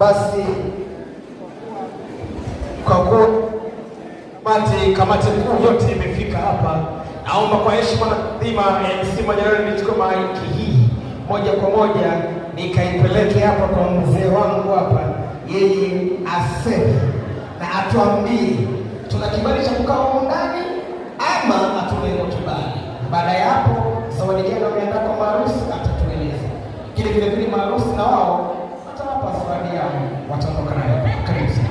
Basi kwa kuwa kamati kuu yote imefika hapa, naomba kwa heshima na dhima MC Manyarwanda nichukue maiki hii moja kwa moja nikaipeleke hapa kwa mzee wangu hapa, yeye aseme na atuambie tuna kibali cha kukaa huko ndani ama hatuna hiyo kibali. Baada ya hapo zawadi gani wameandaa kwa maharusi atatueleza. Vile vile maharusi na wao watawapa zawadi yao, wataondoka nayo. Karibu sana.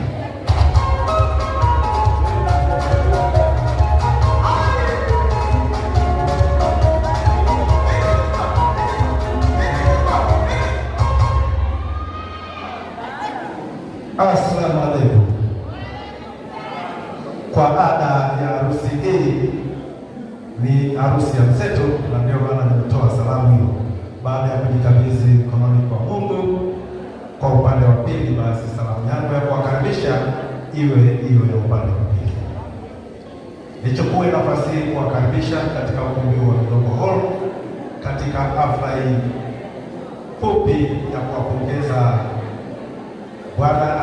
Assalamu alaikum. Kwa ada ya harusi hii ni harusi ya mseto, na ndio maana nimetoa salamu hiyo baada ya kujikabidhi mkononi kwa Mungu. Kwa upande wa pili, basi salamu yangu ya kuwakaribisha iwe hiyo ya upande wa pili. Nichukue nafasi hii kuwakaribisha katika ukumbi wa Global Hall katika hafla hii fupi ya kuwapongeza Bwana